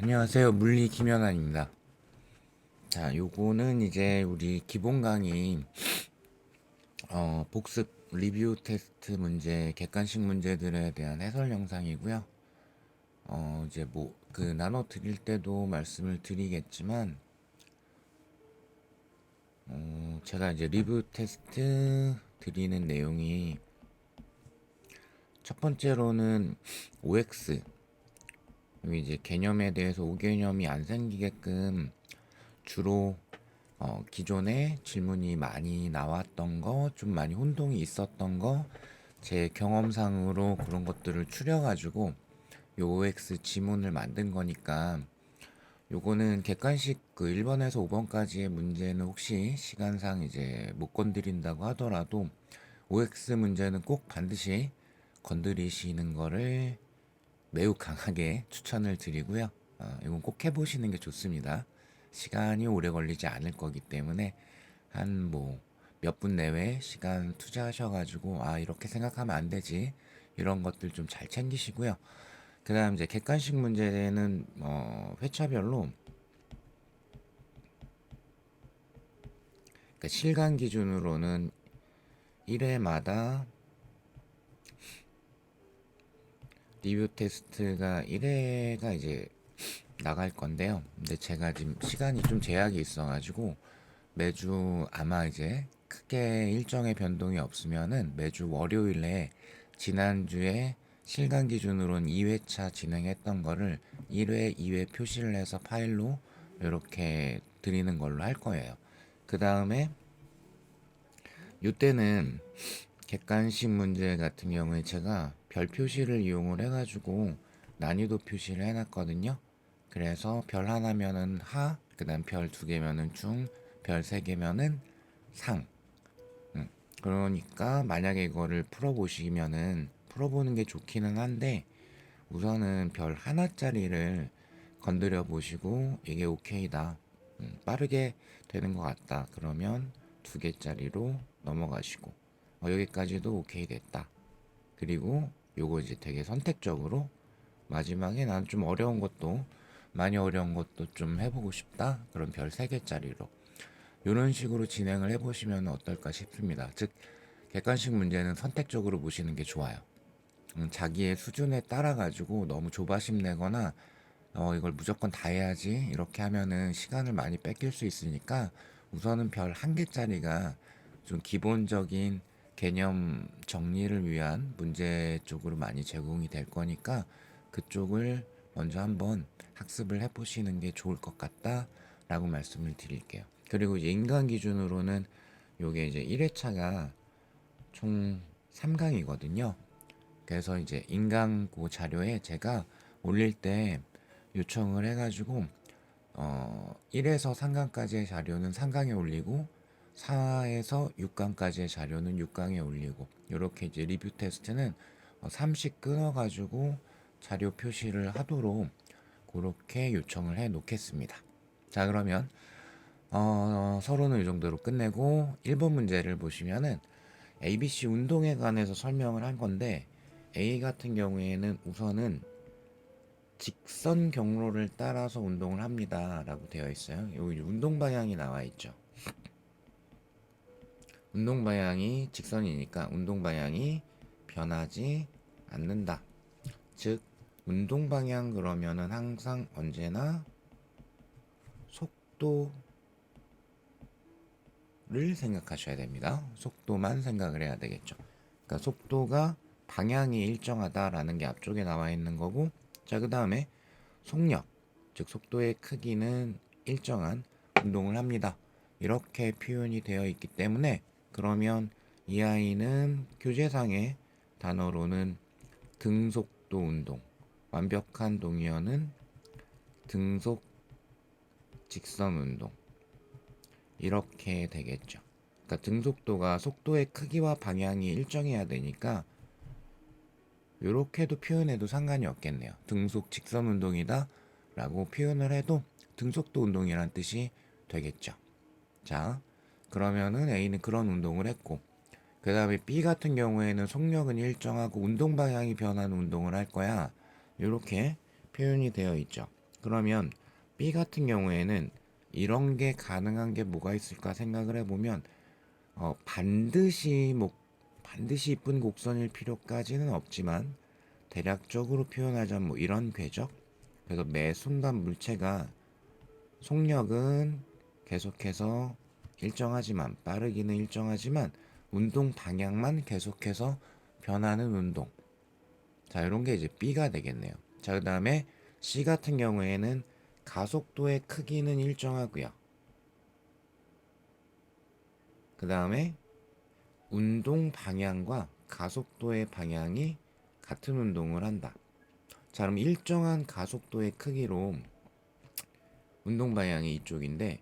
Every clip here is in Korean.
안녕하세요. 물리 김연아입니다. 자, 요거는 이제 우리 기본 강의 복습 리뷰 테스트 문제, 객관식 문제들에 대한 해설 영상이고요. 이제 뭐 그 나눠 드릴 때도 말씀을 드리겠지만 제가 이제 리뷰 테스트 드리는 내용이 첫 번째로는 OX 여기 이제 개념에 대해서 오개념이 안 생기게끔 주로 기존에 질문이 많이 나왔던 거, 좀 많이 혼동이 있었던 거, 제 경험상으로 그런 것들을 추려가지고 요 OX 지문을 만든 거니까 요거는 객관식 그 1번에서 5번까지의 문제는 혹시 시간상 이제 못 건드린다고 하더라도 OX 문제는 꼭 반드시 건드리시는 거를 매우 강하게 추천을 드리고요. 이건 꼭 해보시는 게 좋습니다. 시간이 오래 걸리지 않을 거기 때문에 한 뭐 몇 분 내외 시간 투자하셔가지고 이렇게 생각하면 안 되지 이런 것들 좀 잘 챙기시고요. 그 다음 이제 객관식 문제는 회차별로 그러니까 실간 기준으로는 1회마다 리뷰 테스트가 1회가 이제 나갈 건데요. 근데 제가 지금 시간이 좀 제약이 있어가지고 매주 아마 이제 크게 일정의 변동이 없으면은 매주 월요일에 지난주에 실간 기준으로는 2회차 진행했던 거를 1회, 2회 표시를 해서 파일로 이렇게 드리는 걸로 할 거예요. 그 다음에 이때는 객관식 문제 같은 경우에 제가 별 표시를 이용을 해가지고 난이도 표시를 해놨거든요. 그래서 별 하나면은 하, 그 다음 별 두 개면은 중, 별 세 개면은 상. 그러니까 만약에 이거를 풀어보시면은 풀어보는 게 좋기는 한데 우선은 별 하나짜리를 건드려 보시고 이게 오케이다. 빠르게 되는 것 같다. 그러면 두 개짜리로 넘어가시고 여기까지도 오케이 됐다. 그리고 요거 이제 되게 선택적으로 마지막에 난 좀 어려운 것도 많이 어려운 것도 좀 해보고 싶다. 그럼 별 3개짜리로 이런 식으로 진행을 해보시면 어떨까 싶습니다. 즉 객관식 문제는 선택적으로 보시는 게 좋아요. 자기의 수준에 따라 가지고 너무 조바심 내거나 이걸 무조건 다 해야지 이렇게 하면은 시간을 많이 뺏길 수 있으니까 우선은 별 1개짜리가 좀 기본적인 개념 정리를 위한 문제 쪽으로 많이 제공이 될 거니까 그쪽을 먼저 한번 학습을 해보시는 게 좋을 것 같다라고 말씀을 드릴게요. 그리고 이제 인간 기준으로는 요게 이제 1회차가 총 3강이거든요. 그래서 이제 인강 그 자료에 제가 올릴 때 요청을 해가지고 1에서 3강까지의 자료는 3강에 올리고 4에서 6강까지의 자료는 6강에 올리고 이렇게 이제 리뷰 테스트는 3씩 끊어가지고 자료 표시를 하도록 그렇게 요청을 해 놓겠습니다. 자 그러면 서론을 이 정도로 끝내고 1번 문제를 보시면은 ABC 운동에 관해서 설명을 한 건데 A 같은 경우에는 우선은 직선 경로를 따라서 운동을 합니다 라고 되어 있어요. 여기 운동 방향이 나와 있죠. 운동 방향이 직선이니까 운동 방향이 변하지 않는다. 즉 운동 방향 그러면은 항상 언제나 속도를 생각하셔야 됩니다. 속도만 생각을 해야 되겠죠. 그러니까 속도가 방향이 일정하다라는 게 앞쪽에 나와 있는 거고, 자, 그 다음에 속력, 즉 속도의 크기는 일정한 운동을 합니다. 이렇게 표현이 되어 있기 때문에 그러면 이 아이는 교재상의 단어로는 등속도 운동, 완벽한 동의어는 등속 직선 운동 이렇게 되겠죠. 그러니까 등속도가 속도의 크기와 방향이 일정해야 되니까 이렇게도 표현해도 상관이 없겠네요. 등속 직선 운동이다 라고 표현을 해도 등속도 운동이란 뜻이 되겠죠. 자, 그러면은 A는 그런 운동을 했고, 그 다음에 B 같은 경우에는 속력은 일정하고 운동 방향이 변하는 운동을 할 거야. 이렇게 표현이 되어 있죠. 그러면 B 같은 경우에는 이런 게 가능한 게 뭐가 있을까 생각을 해보면, 반드시 이쁜 곡선일 필요까지는 없지만 대략적으로 표현하자면 뭐 이런 궤적. 그래서 매 순간 물체가 속력은 계속해서 일정하지만, 빠르기는 일정하지만 운동 방향만 계속해서 변하는 운동. 자, 이런 게 이제 B가 되겠네요. 자, 그 다음에 C 같은 경우에는 가속도의 크기는 일정하고요. 그 다음에 운동 방향과 가속도의 방향이 같은 운동을 한다. 자, 그럼 일정한 가속도의 크기로 운동 방향이 이쪽인데,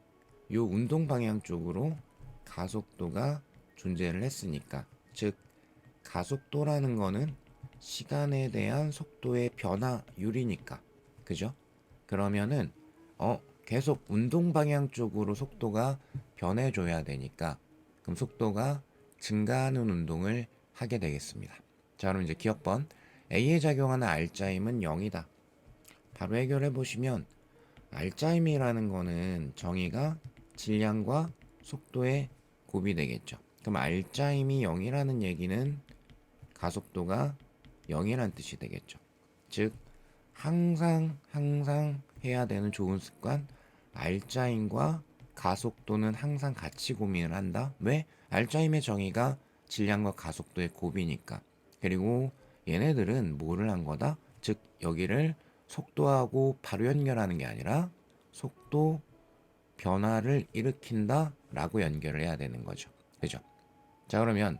이 운동 방향 쪽으로 가속도가 존재를 했으니까, 즉 가속도라는 거는 시간에 대한 속도의 변화율이니까, 그죠? 그러면은 계속 운동 방향 쪽으로 속도가 변해줘야 되니까, 그럼 속도가 증가하는 운동을 하게 되겠습니다. 자, 그럼 이제 기억번 A에 작용하는 R자임은 0이다. 바로 해결해 보시면 R자임이라는 거는 정의가 질량과 속도의 곱이 되겠죠. 그럼 R자임이 0이라는 얘기는 가속도가 0이란 뜻이 되겠죠. 즉 항상 해야 되는 좋은 습관, R자임과 가속도는 항상 같이 고민을 한다. 왜? R자임의 정의가 질량과 가속도의 곱이니까. 그리고 얘네들은 뭐를 한 거다? 즉 여기를 속도하고 바로 연결하는 게 아니라 속도 변화를 일으킨다 라고 연결을 해야 되는 거죠. 그죠? 자, 그러면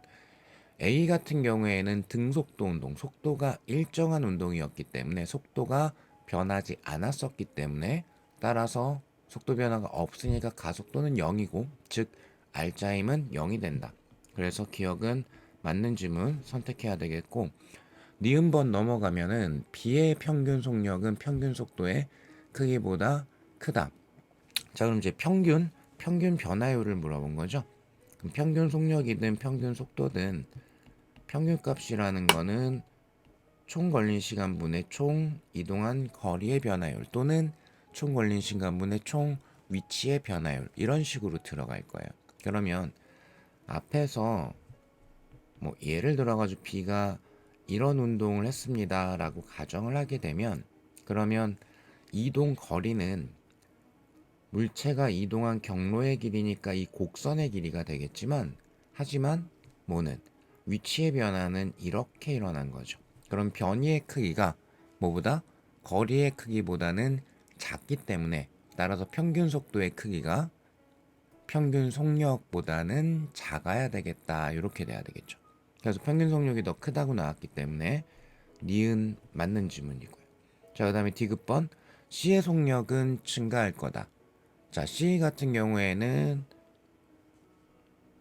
A 같은 경우에는 등속도 운동, 속도가 일정한 운동이었기 때문에, 속도가 변하지 않았었기 때문에, 따라서 속도 변화가 없으니까 가속도는 0이고, 즉 R자임은 0이 된다. 그래서 기억은 맞는 질문 선택해야 되겠고, 니은번 넘어가면은 B의 평균 속력은 평균 속도의 크기보다 크다. 자, 그럼 이제 평균 변화율을 물어본 거죠. 그럼 평균 속력이든 평균 속도든 평균값이라는 거는 총 걸린 시간분의 총 이동한 거리의 변화율, 또는 총 걸린 시간분의 총 위치의 변화율, 이런 식으로 들어갈 거예요. 그러면 앞에서 뭐 예를 들어가지고 B가 이런 운동을 했습니다 라고 가정을 하게 되면, 그러면 이동 거리는 물체가 이동한 경로의 길이니까 이 곡선의 길이가 되겠지만, 하지만 뭐는 위치의 변화는 이렇게 일어난 거죠. 그럼 변이의 크기가 뭐보다 거리의 크기보다는 작기 때문에, 따라서 평균 속도의 크기가 평균 속력보다는 작아야 되겠다, 이렇게 돼야 되겠죠. 그래서 평균 속력이 더 크다고 나왔기 때문에 니은 맞는 지문이고요. 자, 그 다음에 디귿번 C의 속력은 증가할 거다. 자, C 같은 경우에는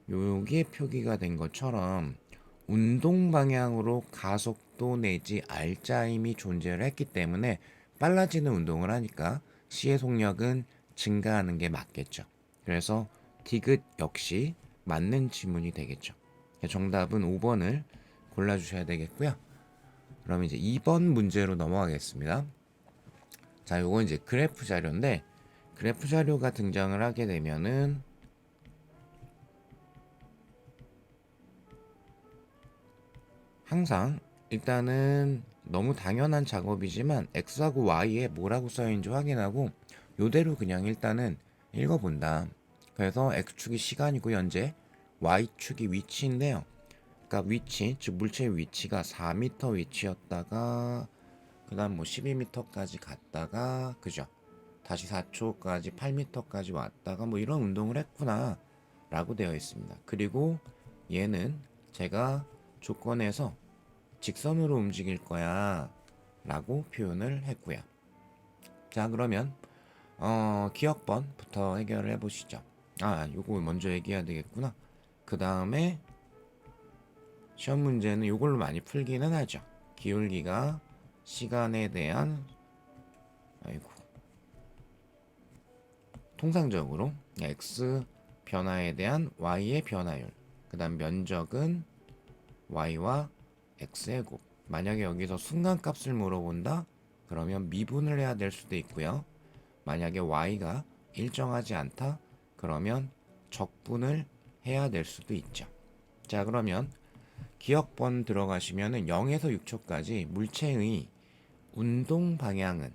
여기에 표기가 된 것처럼 운동 방향으로 가속도 내지 R자임이 존재를 했기 때문에 빨라지는 운동을 하니까 C의 속력은 증가하는 게 맞겠죠. 그래서 디귿 역시 맞는 지문이 되겠죠. 정답은 5번을 골라주셔야 되겠고요. 그럼 이제 2번 문제로 넘어가겠습니다. 자, 요건 이제 그래프 자료인데, 그래프 자료가 등장을 하게 되면은 항상 일단은 너무 당연한 작업이지만 X하고 Y에 뭐라고 써있는지 확인하고 요대로 그냥 일단은 읽어본다. 그래서 X축이 시간이고 현재, Y축이 위치인데요. 그러니까 위치, 즉 물체의 위치가 4m 위치였다가 그 다음 뭐 12m까지 갔다가, 그죠? 다시 4초까지 8m까지 왔다가 뭐 이런 운동을 했구나 라고 되어 있습니다. 그리고 얘는 제가 조건에서 직선으로 움직일 거야 라고 표현을 했고요. 자, 그러면 기억번부터 해결을 해보시죠. 요거 먼저 얘기해야 되겠구나. 그 다음에 시험 문제는 요걸로 많이 풀기는 하죠. 기울기가 시간에 대한, 아이고, 통상적으로 x 변화에 대한 y의 변화율, 그 다음 면적은 y와 x의 곱. 만약에 여기서 순간값을 물어본다? 그러면 미분을 해야 될 수도 있고요. 만약에 y가 일정하지 않다? 그러면 적분을 해야 될 수도 있죠. 자, 그러면 기억번 들어가시면은 0에서 6초까지 물체의 운동 방향은,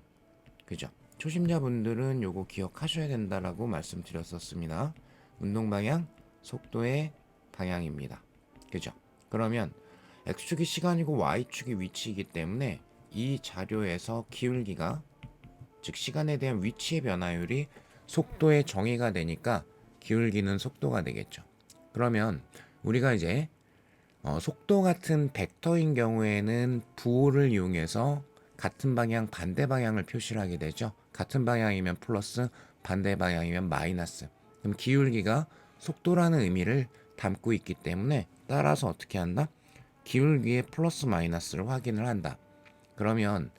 그죠? 초심자분들은 요거 기억하셔야 된다라고 말씀드렸었습니다. 운동 방향, 속도의 방향입니다. 그죠? 그러면 x축이 시간이고 y축이 위치이기 때문에 이 자료에서 기울기가, 즉 시간에 대한 위치의 변화율이 속도의 정의가 되니까 기울기는 속도가 되겠죠. 그러면 우리가 이제 속도 같은 벡터인 경우에는 부호를 이용해서 같은 방향, 반대 방향을 표시를 하게 되죠. 같은 방향이면 플러스, 반대 방향이면 마이너스. 그럼 기울기가 속도라는 의미를 담고 있기 때문에 따라서 어떻게 한다? 기울기의 플러스 마이너스를 확인을 한다. 그러면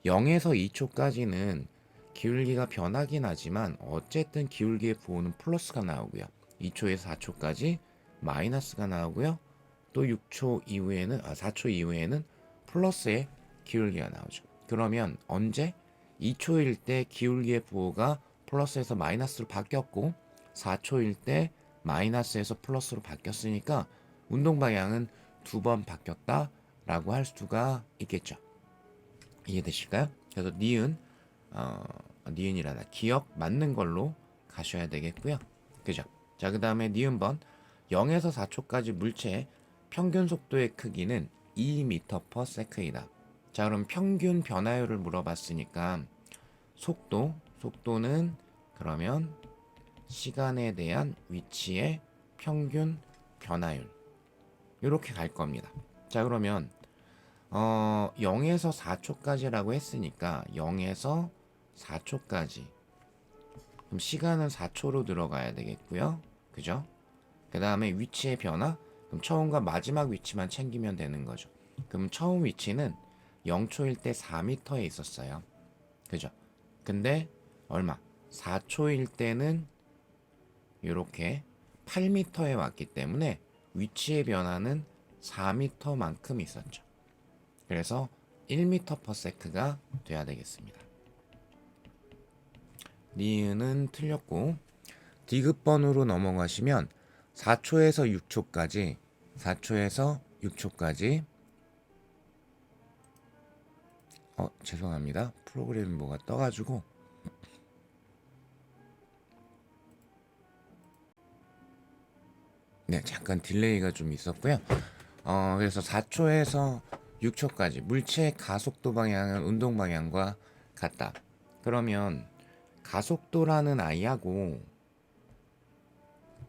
0에서 2초까지는 기울기가 변하긴 하지만 어쨌든 기울기의 부호는 플러스가 나오고요. 2초에서 4초까지 마이너스가 나오고요. 또 6초 이후에는 4초 이후에는 플러스의 기울기가 나오죠. 그러면 언제? 2초일 때 기울기의 부호가 플러스에서 마이너스로 바뀌었고 4초일 때 마이너스에서 플러스로 바뀌었으니까 운동 방향은 두 번 바뀌었다라고 할 수가 있겠죠. 이해되실까요? 그래서 니은이라나 기억 맞는 걸로 가셔야 되겠고요. 그죠? 자, 그 다음에 니은번 0에서 4초까지 물체의 평균 속도의 크기는 2m/s이다. 자, 그럼 평균 변화율을 물어봤으니까 속도는 그러면 시간에 대한 위치의 평균 변화율 이렇게 갈 겁니다. 자, 그러면 0에서 4초까지라고 했으니까 0에서 4초까지. 그럼 시간은 4초로 들어가야 되겠고요. 그죠? 그 다음에 위치의 변화. 그럼 처음과 마지막 위치만 챙기면 되는 거죠. 그럼 처음 위치는 0초일 때 4m에 있었어요. 그죠? 근데 얼마? 4초일 때는 이렇게 8m에 왔기 때문에 위치의 변화는 4m만큼 있었죠. 그래서 1m/s가 돼야 되겠습니다. 니은은 틀렸고 디귿번으로 넘어가시면 4초에서 6초까지 죄송합니다. 프로그램이 뭐가 떠가지고 네, 잠깐 딜레이가 좀 있었고요. 그래서 4초에서 6초까지 물체의 가속도 방향은 운동 방향과 같다. 그러면 가속도라는 아이하고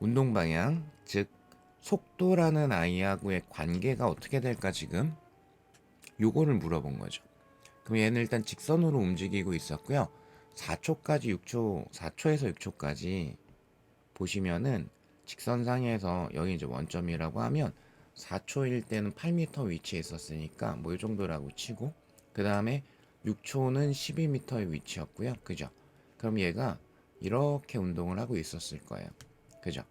운동 방향, 즉 속도라는 아이하고의 관계가 어떻게 될까 지금? 요거를 물어본 거죠. 그럼 얘는 일단 직선으로 움직이고 있었고요. 4초에서 6초까지 보시면은 직선상에서 여기 이제 원점이라고 하면 4초일 때는 8m 위치에 있었으니까 뭐 이 정도라고 치고 그 다음에 6초는 12m의 위치였고요. 그죠? 그럼 얘가 이렇게 운동을 하고 있었을 거예요. 그죠?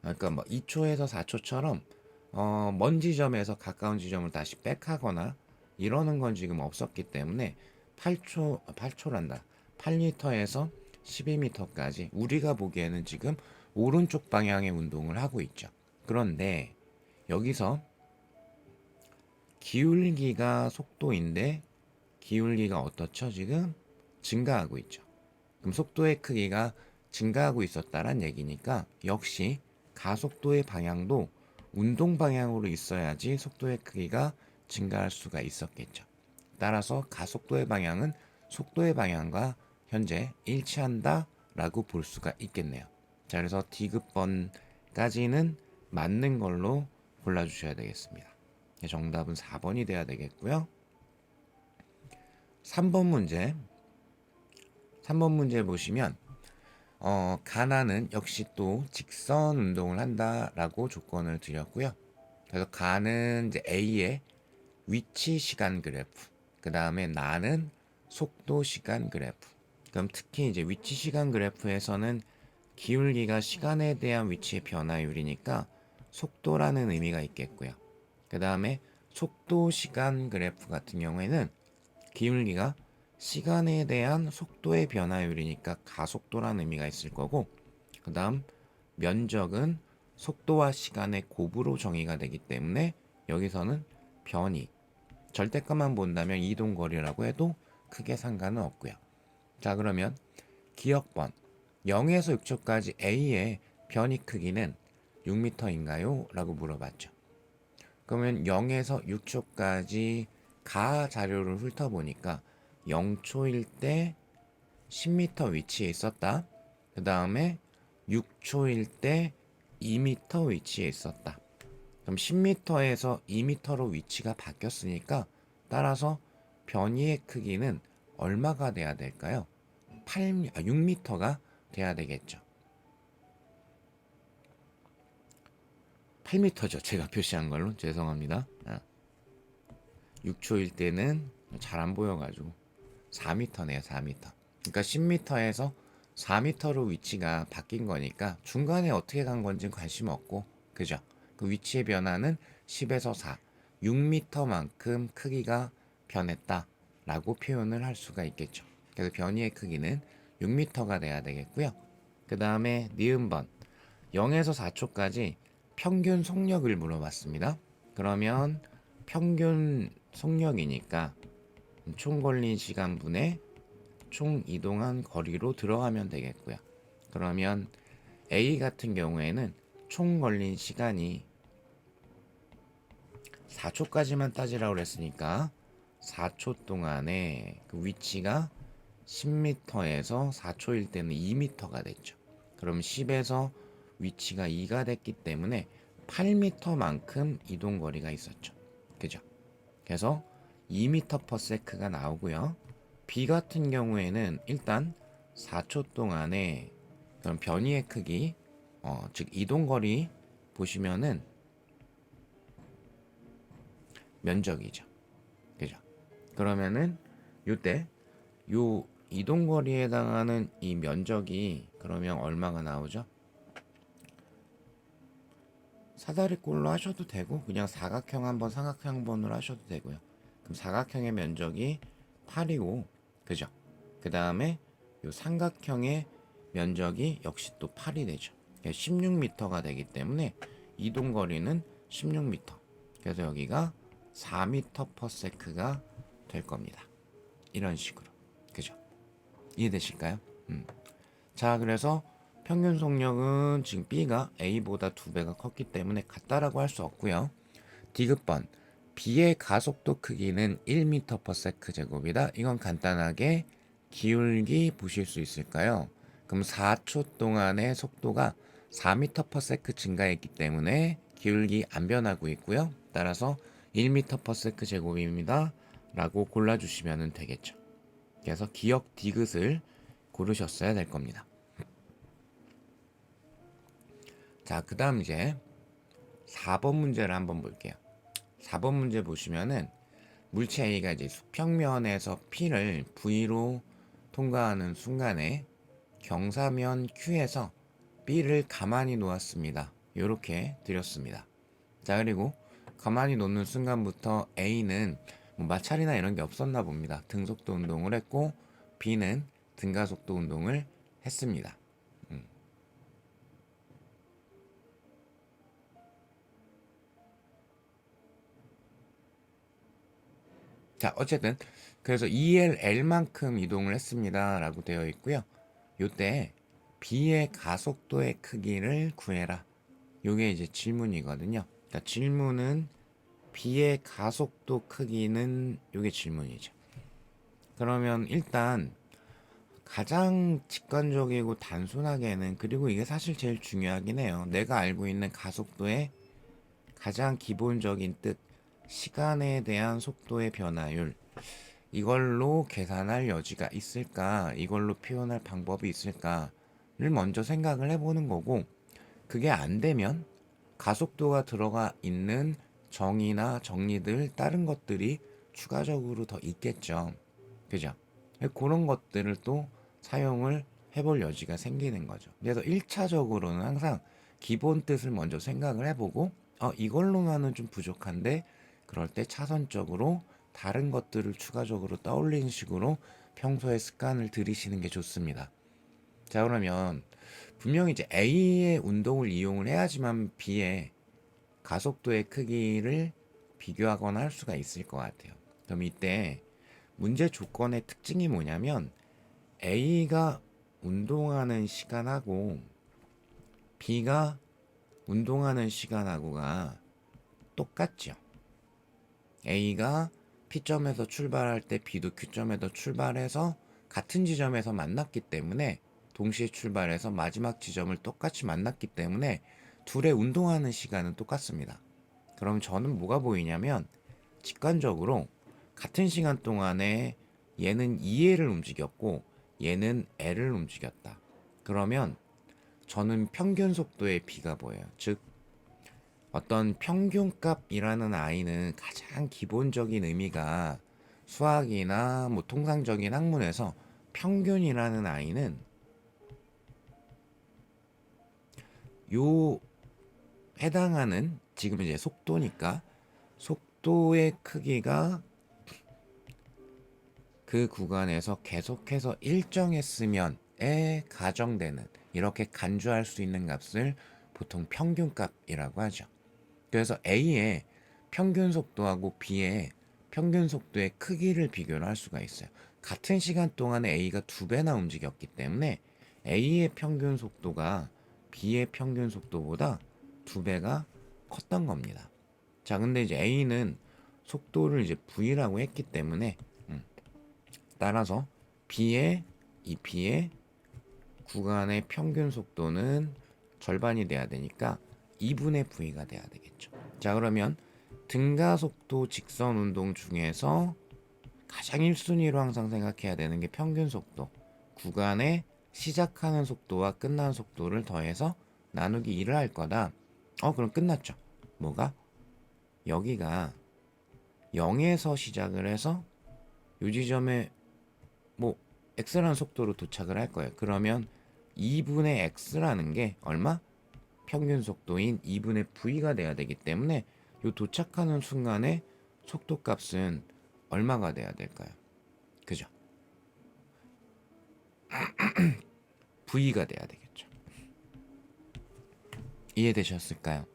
그러니까 뭐 2초에서 4초처럼 먼 지점에서 가까운 지점을 다시 백하거나 이러는 건 지금 없었기 때문에 8초란다. 8m에서 12m까지 우리가 보기에는 지금 오른쪽 방향의 운동을 하고 있죠. 그런데 여기서 기울기가 속도인데 기울기가 어떻죠? 지금 증가하고 있죠. 그럼 속도의 크기가 증가하고 있었다란 얘기니까 역시 가속도의 방향도 운동 방향으로 있어야지 속도의 크기가 증가할 수가 있었겠죠. 따라서 가속도의 방향은 속도의 방향과 현재 일치한다라고 볼 수가 있겠네요. 자, 그래서 디귿번까지는 맞는 걸로 골라주셔야 되겠습니다. 정답은 4번이 돼야 되겠고요. 3번 문제. 3번 문제 보시면 가나는 역시 또 직선 운동을 한다라고 조건을 드렸고요. 그래서 가는 이제 A의 위치 시간 그래프, 그 다음에 나는 속도 시간 그래프, 그럼 특히 이제 위치 시간 그래프에서는 기울기가 시간에 대한 위치의 변화율이니까 속도라는 의미가 있겠고요. 그 다음에 속도 시간 그래프 같은 경우에는 기울기가 시간에 대한 속도의 변화율이니까 가속도라는 의미가 있을 거고, 그 다음 면적은 속도와 시간의 곱으로 정의가 되기 때문에 여기서는 변이, 절대값만 본다면 이동거리라고 해도 크게 상관은 없고요. 자, 그러면 기억번 0에서 6초까지 A의 변이 크기는 6m인가요? 라고 물어봤죠. 그러면 0에서 6초까지 가 자료를 훑어보니까 0초일 때 10m 위치에 있었다. 그 다음에 6초일 때 2m 위치에 있었다. 그럼 10m에서 2m로 위치가 바뀌었으니까 따라서 변이의 크기는 얼마가 돼야 될까요? 6m가 돼야 되겠죠. 8m죠. 제가 표시한 걸로 죄송합니다. 6초일 때는 잘 안 보여가지고 4m네요. 4m. 그러니까 10m에서 4m로 위치가 바뀐 거니까 중간에 어떻게 간 건지 관심 없고, 그죠? 그 위치의 변화는 10에서 4, 6m만큼 크기가 변했다라고 표현을 할 수가 있겠죠. 그래서 변이의 크기는 6m가 돼야 되겠고요. 그 다음에 니은번 0에서 4초까지 평균 속력을 물어봤습니다. 그러면 평균 속력이니까 총 걸린 시간분의 총 이동한 거리로 들어가면 되겠고요. 그러면 A 같은 경우에는 총 걸린 시간이 4초까지만 따지라고 그랬으니까 4초 동안에 그 위치가 10m에서 4초일 때는 2m가 됐죠. 그럼 10에서 위치가 2가 됐기 때문에 8m만큼 이동 거리가 있었죠. 그죠? 그래서 2m/s가 나오고요. B 같은 경우에는 일단 4초 동안에 그럼 변이의 크기, 즉 이동 거리 보시면은 면적이죠. 그죠? 그러면은 요때 요 이동 거리에 해당하는 이 면적이 그러면 얼마가 나오죠? 사다리꼴로 하셔도 되고 그냥 사각형 한번 삼각형 한번으로 하셔도 되고요. 그럼 사각형의 면적이 8이고, 그죠? 그 다음에 요 삼각형의 면적이 역시 또 8이 되죠. 16m가 되기 때문에 이동 거리는 16m. 그래서 여기가 4m/s가 될 겁니다. 이런 식으로. 그죠? 이해되실까요? 자, 그래서 평균 속력은 지금 B가 A보다 2배가 컸기 때문에 같다라고 할 수 없고요. 디귿번 B의 가속도 크기는 1m/s 제곱이다. 이건 간단하게 기울기 보실 수 있을까요? 그럼 4초 동안의 속도가 4m/s 증가했기 때문에 기울기 안 변하고 있고요. 따라서 1m/s 제곱입니다. 라고 골라주시면 되겠죠. 그래서 기억 디귿을 고르셨어야 될 겁니다. 자, 그 다음 이제 4번 문제를 한번 볼게요. 4번 문제 보시면은 물체 A가 이제 수평면에서 P를 V로 통과하는 순간에 경사면 Q에서 B를 가만히 놓았습니다. 이렇게 드렸습니다. 자, 그리고 가만히 놓는 순간부터 A는 뭐 마찰이나 이런 게 없었나 봅니다. 등속도 운동을 했고 B는 등가속도 운동을 했습니다. 자, 어쨌든 그래서 ELL만큼 이동을 했습니다 라고 되어 있고요. 요때 B의 가속도의 크기를 구해라. 요게 이제 질문이거든요. 그러니까 질문은 B의 가속도 크기는 요게 질문이죠. 그러면 일단 가장 직관적이고 단순하게는, 그리고 이게 사실 제일 중요하긴 해요. 내가 알고 있는 가속도의 가장 기본적인 뜻, 시간에 대한 속도의 변화율, 이걸로 계산할 여지가 있을까, 이걸로 표현할 방법이 있을까를 먼저 생각을 해보는 거고, 그게 안 되면 가속도가 들어가 있는 정의나 정리들 다른 것들이 추가적으로 더 있겠죠. 그죠? 그런 것들을 또 사용을 해볼 여지가 생기는 거죠. 그래서 1차적으로는 항상 기본 뜻을 먼저 생각을 해보고 이걸로만은 좀 부족한데 그럴 때 차선적으로 다른 것들을 추가적으로 떠올리는 식으로 평소에 습관을 들이시는 게 좋습니다. 자, 그러면 분명히 이제 A의 운동을 이용을 해야지만 B의 가속도의 크기를 비교하거나 할 수가 있을 것 같아요. 그럼 이때 문제 조건의 특징이 뭐냐면 A가 운동하는 시간하고 B가 운동하는 시간하고가 똑같죠. A가 P점에서 출발할 때 B도 Q점에서 출발해서 같은 지점에서 만났기 때문에 동시에 출발해서 마지막 지점을 똑같이 만났기 때문에 둘의 운동하는 시간은 똑같습니다. 그럼 저는 뭐가 보이냐면 직관적으로 같은 시간 동안에 얘는 2L을 움직였고 얘는 L을 움직였다. 그러면 저는 평균 속도의 B가 보여요. 즉 어떤 평균값이라는 아이는 가장 기본적인 의미가 수학이나 뭐 통상적인 학문에서 평균이라는 아이는 요 해당하는 지금 이제 속도니까 속도의 크기가 그 구간에서 계속해서 일정했으면에 가정되는 이렇게 간주할 수 있는 값을 보통 평균값이라고 하죠. 그래서 A의 평균 속도하고 B의 평균 속도의 크기를 비교를 할 수가 있어요. 같은 시간 동안에 A가 2배나 움직였기 때문에 A의 평균 속도가 B의 평균 속도보다 2배가 컸던 겁니다. 자, 근데 이제 A는 속도를 이제 V라고 했기 때문에 따라서 B의 구간의 평균 속도는 절반이 돼야 되니까 2분의 V가 돼야 되겠죠. 자, 그러면 등가속도 직선 운동 중에서 가장 1순위로 항상 생각해야 되는 게 평균 속도. 구간의 시작하는 속도와 끝나는 속도를 더해서 나누기 2를 할 거다. 그럼 끝났죠. 뭐가? 여기가 0에서 시작을 해서 요 지점에 뭐 x라는 속도로 도착을 할 거예요. 그러면 2분의 x라는 게 얼마? 평균 속도인 2분의 v가 돼야 되기 때문에 요 도착하는 순간에 속도 값은 얼마가 돼야 될까요? 그죠? v가 돼야 되겠죠. 이해되셨을까요?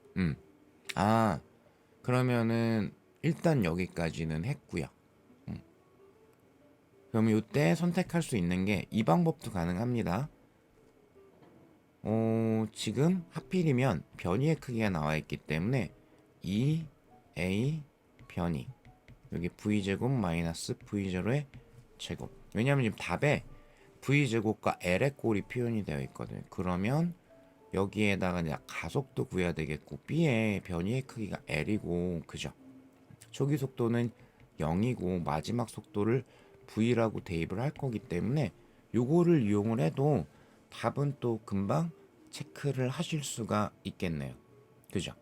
아, 그러면은 일단 여기까지는 했고요. 그럼 이때 선택할 수 있는 게 이 방법도 가능합니다. 지금 하필이면 변이의 크기가 나와 있기 때문에 2a 변이 여기 v제곱 마이너스 v0의 제곱. 왜냐하면 지금 답에 v제곱과 l의 꼴이 표현이 되어 있거든요. 그러면 여기에다가 이제 가속도 구해야 되겠고 b의 변이의 크기가 l이고 그죠? 초기 속도는 0이고 마지막 속도를 v라고 대입을 할 거기 때문에 요거를 이용을 해도 답은 또 금방 체크를 하실 수가 있겠네요. 그죠?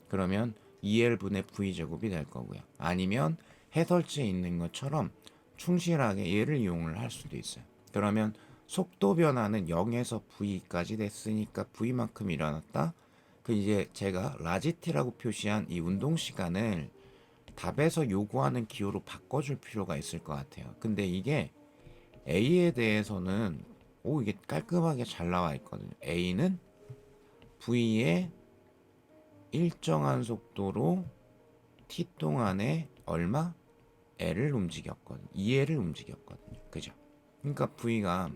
그러면 2L분의 V제곱이 될 거고요. 아니면 해설지에 있는 것처럼 충실하게 얘를 이용을 할 수도 있어요. 그러면 속도 변화는 0에서 V까지 됐으니까 V만큼 일어났다. 그 이제 제가 라지티라고 표시한 이 운동 시간을 답에서 요구하는 기호로 바꿔줄 필요가 있을 것 같아요. 근데 이게 A에 대해서는 이게 깔끔하게 잘 나와 있거든요. A는 V의 일정한 속도로 t 동안에 얼마? L을 움직였거든요. 2L을 움직였거든요. 그죠? 그러니까 V가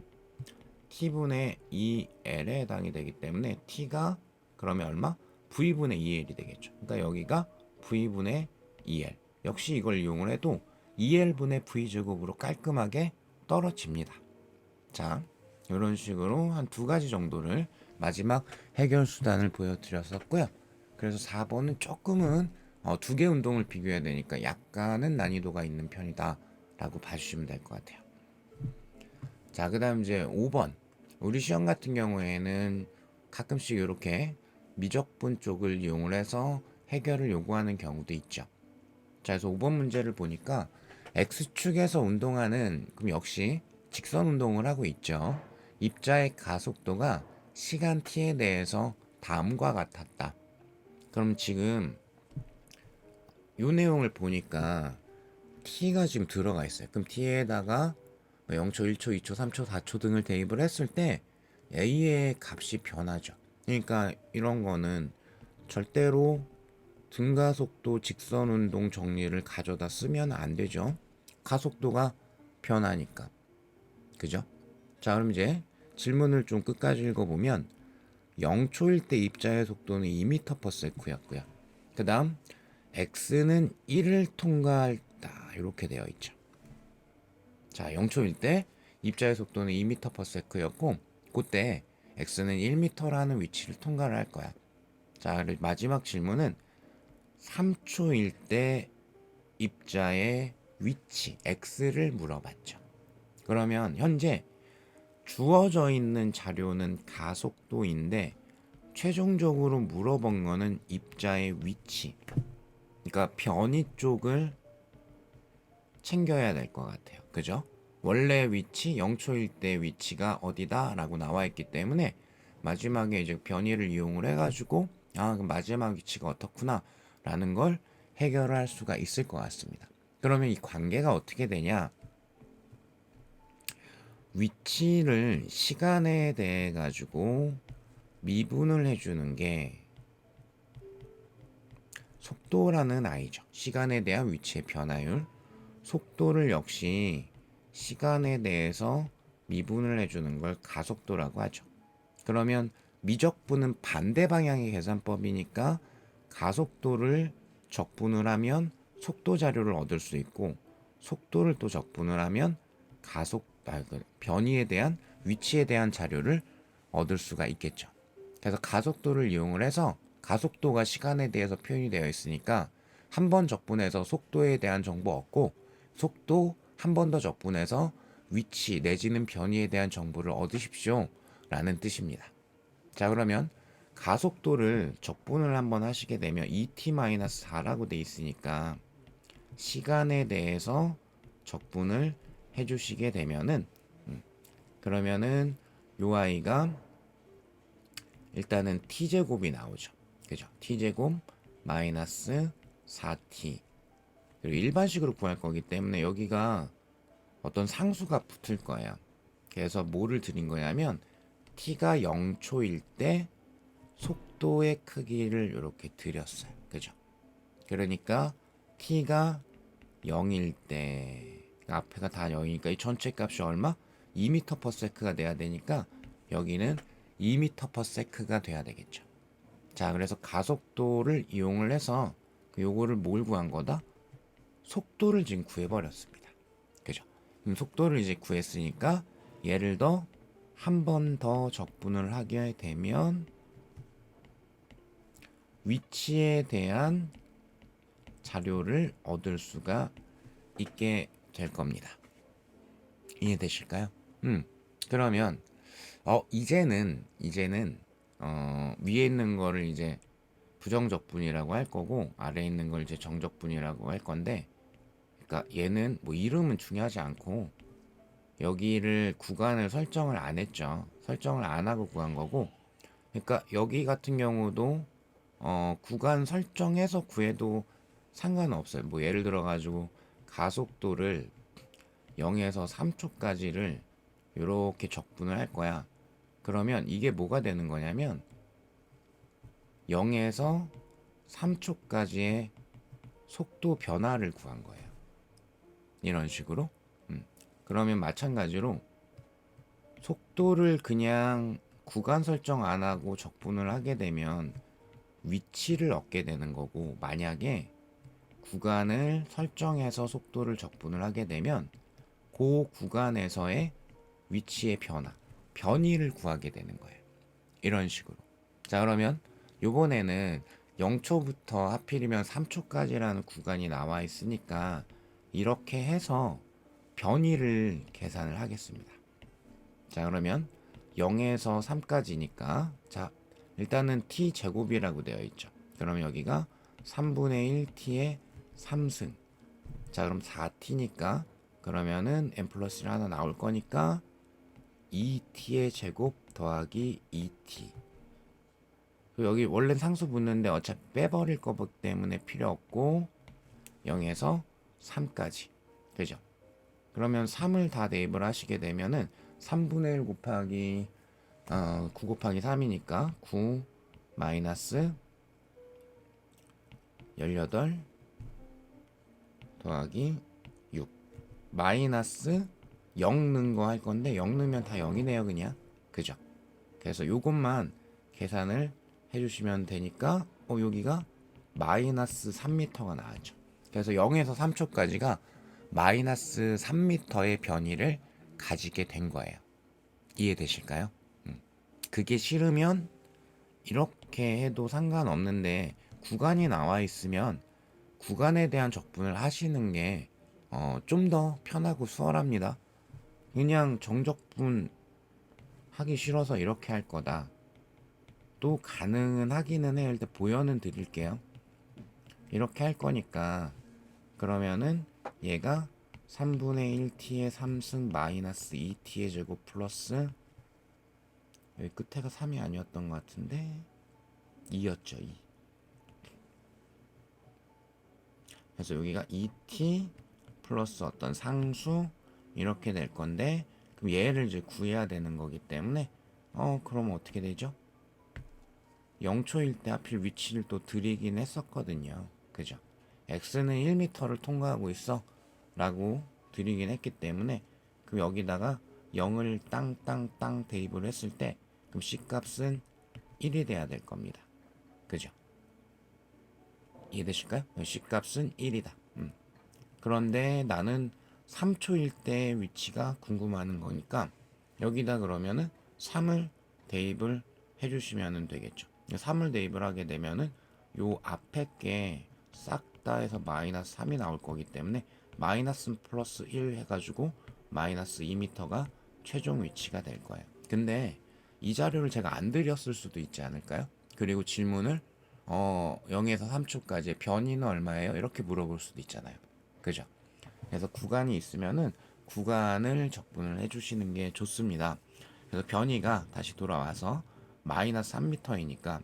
t분의 2L에 해당이 되기 때문에 t가 그러면 얼마? V분의 2L이 되겠죠. 그러니까 여기가 V분의 2L. 역시 이걸 이용을 해도 2L분의 V제곱으로 깔끔하게 떨어집니다. 자, 이런 식으로 한 2가지 정도를 마지막 해결 수단을 보여드렸었고요. 그래서 4번은 조금은 2개 운동을 비교해야 되니까 약간은 난이도가 있는 편이다 라고 봐주시면 될 것 같아요. 자, 그 다음 이제 5번. 우리 시험 같은 경우에는 가끔씩 이렇게 미적분 쪽을 이용을 해서 해결을 요구하는 경우도 있죠. 자, 그래서 5번 문제를 보니까 X축에서 운동하는 그럼 역시 직선 운동을 하고 있죠. 입자의 가속도가 시간 t에 대해서 다음과 같았다. 그럼 지금 이 내용을 보니까 t가 지금 들어가 있어요. 그럼 t에다가 0초, 1초, 2초, 3초, 4초 등을 대입을 했을 때 a의 값이 변하죠. 그러니까 이런 거는 절대로 등가속도 직선운동 정리를 가져다 쓰면 안 되죠. 가속도가 변하니까. 그죠? 자, 그럼 이제 질문을 좀 끝까지 읽어보면 0초일 때 입자의 속도는 2m/s였고요. 그 다음 x는 1을 통과한다 이렇게 되어 있죠. 자, 0초일 때 입자의 속도는 2m/s였고 그때 x는 1m라는 위치를 통과를 할 거야. 자, 마지막 질문은 3초일 때 입자의 위치 x를 물어봤죠. 그러면 현재 주어져 있는 자료는 가속도인데 최종적으로 물어본 거는 입자의 위치. 그러니까 변이 쪽을 챙겨야 될 것 같아요. 그죠? 원래 위치 0초일 때 위치가 어디다 라고 나와 있기 때문에 마지막에 이제 변이를 이용을 해가지고 그럼 마지막 위치가 어떻구나 라는 걸 해결할 수가 있을 것 같습니다. 그러면 이 관계가 어떻게 되냐? 위치를 시간에 대해 가지고 미분을 해주는 게 속도라는 아이죠. 시간에 대한 위치의 변화율. 속도를 역시 시간에 대해서 미분을 해주는 걸 가속도라고 하죠. 그러면 미적분은 반대 방향의 계산법이니까 가속도를 적분을 하면 속도 자료를 얻을 수 있고 속도를 또 적분을 하면 변이에 대한 위치에 대한 자료를 얻을 수가 있겠죠. 그래서 가속도를 이용을 해서 가속도가 시간에 대해서 표현이 되어 있으니까 한 번 적분해서 속도에 대한 정보 얻고 속도 한 번 더 적분해서 위치 내지는 변이에 대한 정보를 얻으십시오 라는 뜻입니다. 자, 그러면 가속도를 적분을 한번 하시게 되면 2t-4라고 돼 있으니까 시간에 대해서 적분을 해주시게 되면은 그러면은 요 아이가 일단은 t제곱이 나오죠. 그죠? t제곱 마이너스 4t. 그리고 일반식으로 구할 거기 때문에 여기가 어떤 상수가 붙을 거예요. 그래서 뭐를 드린 거냐면 t가 0초일 때 속도의 크기를 이렇게 드렸어요. 그죠? 그러니까 t가 0일 때 앞에가 다 0이니까 이 전체 값이 얼마? 2m/s가 돼야 되니까 여기는 2m/s가 돼야 되겠죠. 자, 그래서 가속도를 이용을 해서 요거를 뭘 구한 거다? 속도를 지금 구해버렸습니다. 그죠? 그럼 속도를 이제 구했으니까 얘를 더 한 번 더 적분을 하게 되면 위치에 대한 자료를 얻을 수가 있게 될 겁니다. 이해되실까요? 그러면 이제는 위에 있는 거를 이제 부정적분이라고 할 거고 아래에 있는 걸 이제 정적분이라고 할 건데, 그러니까 얘는 뭐 이름은 중요하지 않고 여기를 구간을 설정을 안 했죠. 설정을 안 하고 구한 거고, 그러니까 여기 같은 경우도 구간 설정해서 구해도 상관없어요. 뭐 예를 들어 가지고 가속도를 0에서 3초까지를 이렇게 적분을 할 거야. 그러면 이게 뭐가 되는 거냐면 0에서 3초까지의 속도 변화를 구한 거예요. 이런 식으로. 그러면 마찬가지로 속도를 그냥 구간 설정 안 하고 적분을 하게 되면 위치를 얻게 되는 거고, 만약에 구간을 설정해서 속도를 적분을 하게 되면 그 구간에서의 위치의 변화, 변이를 구하게 되는 거예요. 이런 식으로. 자, 그러면 요번에는 0초부터 하필이면 3초까지라는 구간이 나와 있으니까 이렇게 해서 변이를 계산을 하겠습니다. 자, 그러면 0에서 3까지니까 자, 일단은 t 제곱이라고 되어 있죠. 그러면 여기가 3분의 1t의 3승. 자, 그럼 4t니까 그러면은 n 플러스 1 하나 나올 거니까 2t의 제곱 더하기 2t. 여기 원래 상수 붙는데 어차피 빼버릴 거기 때문에 필요 없고 0에서 3까지. 그죠? 그러면 3을 다 대입을 하시게 되면은 3분의 1 곱하기 9 곱하기 3이니까 9 마이너스 18 더하기 6 마이너스 0 넣은 거 할 건데 0 넣으면 다 0이네요 그냥. 그죠? 그래서 요것만 계산을 해주시면 되니까 여기가 마이너스 3m가 나왔죠. 그래서 0에서 3초까지가 마이너스 3m의 변이를 가지게 된 거예요. 이해되실까요? 그게 싫으면 이렇게 해도 상관없는데 구간이 나와 있으면 구간에 대한 적분을 하시는 게 좀 더 편하고 수월합니다. 그냥 정적분 하기 싫어서 이렇게 할 거다. 또 가능은 하기는 해요. 일단 보여는 드릴게요. 이렇게 할 거니까 그러면은 얘가 3분의 1t의 3승 마이너스 2t의 제곱 플러스 여기 끝에가 3이 아니었던 것 같은데 2였죠. 2. 그래서 여기가 2t 플러스 어떤 상수 이렇게 될 건데 그럼 얘를 이제 구해야 되는 거기 때문에 그럼 어떻게 되죠? 0초일 때 하필 위치를 또 드리긴 했었거든요. 그죠? x는 1m를 통과하고 있어 라고 드리긴 했기 때문에 그럼 여기다가 0을 땅땅땅 대입을 했을 때 그럼 C값은 1이 돼야 될 겁니다. 그죠? 이해되실까요? C값은 1이다. 그런데 나는 3초일 때 위치가 궁금한 거니까 여기다 그러면은 3을 대입을 해주시면 되겠죠. 3을 대입을 하게 되면은 요 앞에 게 싹 다 해서 마이너스 3이 나올 거기 때문에 마이너스 플러스 1 해가지고 마이너스 2m가 최종 위치가 될 거예요. 근데 이 자료를 제가 안 드렸을 수도 있지 않을까요? 그리고 질문을 0에서 3초까지 변이는 얼마예요? 이렇게 물어볼 수도 있잖아요. 그죠? 그래서 구간이 있으면은 구간을 적분을 해주시는 게 좋습니다. 그래서 변이가 다시 돌아와서 마이너스 3m이니까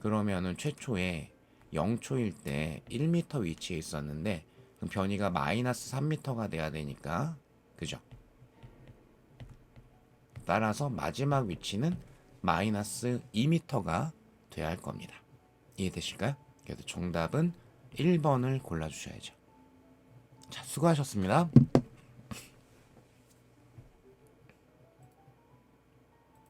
그러면은 최초에 0초일 때 1m 위치에 있었는데 그럼 변이가 마이너스 3m가 돼야 되니까 그죠? 따라서 마지막 위치는 마이너스 2m가 돼야 할 겁니다. 이해되실까요? 그래서 정답은 1번을 골라주셔야죠. 자, 수고하셨습니다.